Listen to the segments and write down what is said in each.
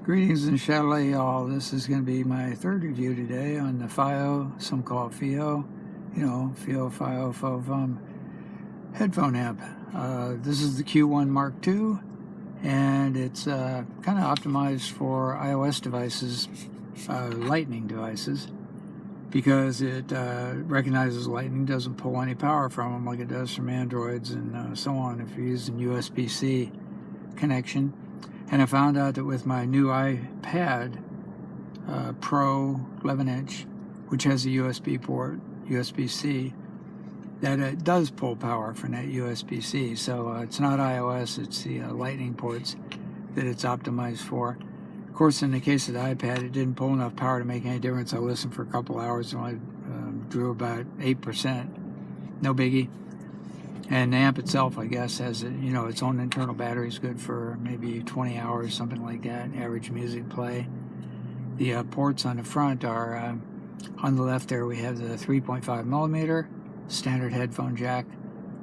Greetings and Chalet, y'all. This is going to be my third review today on the FiiO, some call it FiiO, FiiO, FiiO, headphone amp. This is the Q1-II, and it's kind of optimized for iOS devices, Lightning devices, because it recognizes Lightning, doesn't pull any power from them like it does from Androids and so on if you're using USB-C connection. And I found out that with my new iPad Pro 11-inch, which has a USB port, USB-C, that it does pull power from that USB-C. So it's not iOS, it's the Lightning ports that it's optimized for. Of course, in the case of the iPad, it didn't pull enough power to make any difference. I listened for a couple hours and I drew about 8%. No biggie. And the amp itself, I guess, has its own internal battery. Is good for maybe 20 hours, something like that, average music play. The ports on the front are, on the left there we have the 3.5 millimeter standard headphone jack.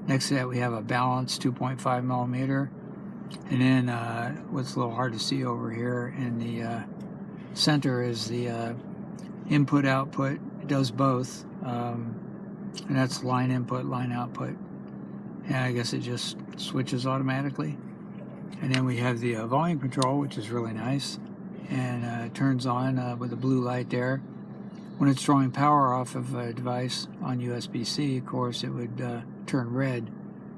Next to that we have a balanced 2.5 millimeter. And then what's a little hard to see over here in the center is the input-output. It does both. And that's line input, line output. And I guess it just switches automatically. And then we have the volume control, which is really nice, and it turns on with a blue light there. When it's drawing power off of a device on USB-C, of course, it would turn red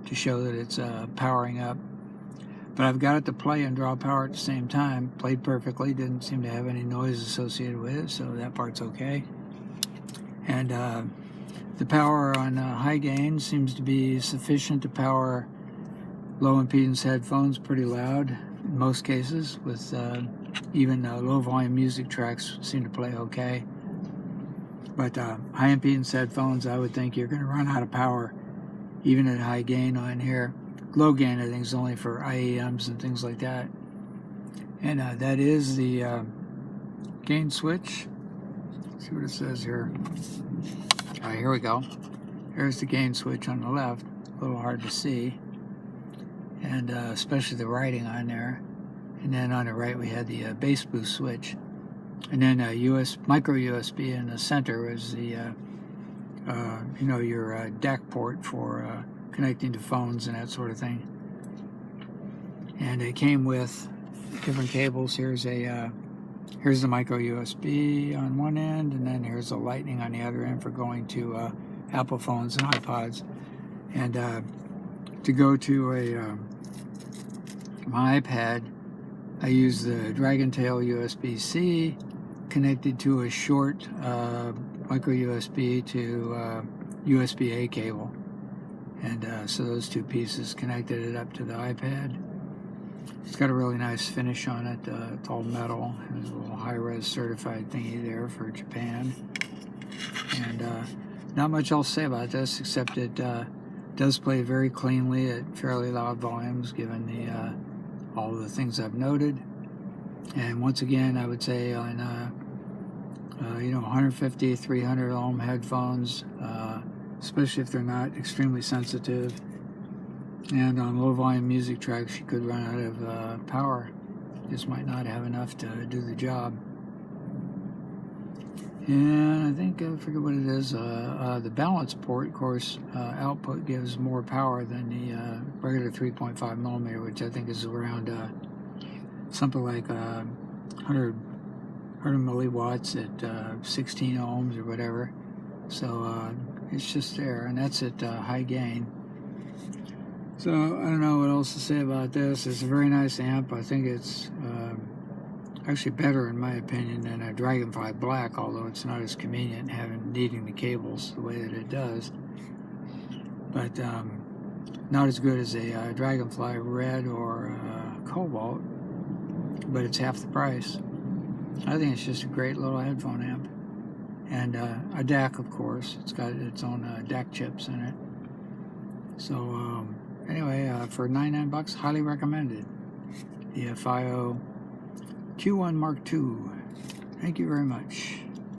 to show that it's powering up. But I've got it to play and draw power at the same time. Played perfectly, didn't seem to have any noise associated with it, so that part's okay. And the power on high gain seems to be sufficient to power low impedance headphones pretty loud in most cases, with even low volume music tracks seem to play okay. But high impedance headphones, I would think you're going to run out of power even at high gain on here. Low gain I think is only for IEMs and things like that. And that is the gain switch. Let's see what it says here. All right, here we go. There's the gain switch on the left. A little hard to see, and especially the writing on there. And then on the right we had the bass boost switch, and then micro USB in the center is the your DAC port for connecting to phones and that sort of thing. And it came with different cables. Here's the micro USB on one end, and then here's a Lightning on the other end for going to Apple phones and iPods. And to go to my iPad, I use the Dragon Tail USB-C connected to a short micro USB to USB-A cable. And so those two pieces connected it up to the iPad. It's got a really nice finish on it. It's all metal. There's a little high-res certified thingy there for Japan. And not much else to say about this, except it does play very cleanly at fairly loud volumes, given all the things I've noted. And once again, I would say on 150, 300 ohm headphones, especially if they're not extremely sensitive. And on low volume music tracks, you could run out of power. Just might not have enough to do the job. And I think, I forget what it is, the balance port, of course, output gives more power than the regular 3.5 millimeter, which I think is around something like 100 milliwatts at 16 ohms or whatever. So it's just there, and that's at high gain. So I don't know what else to say about this. It's a very nice amp. I think it's actually better, in my opinion, than a Dragonfly Black, although it's not as convenient needing the cables the way that it does. But not as good as a Dragonfly Red or Cobalt, but it's half the price. I think it's just a great little headphone amp. And a DAC, of course. It's got its own DAC chips in it. So anyway, for $99, highly recommended. The FiiO Q1-II. Thank you very much.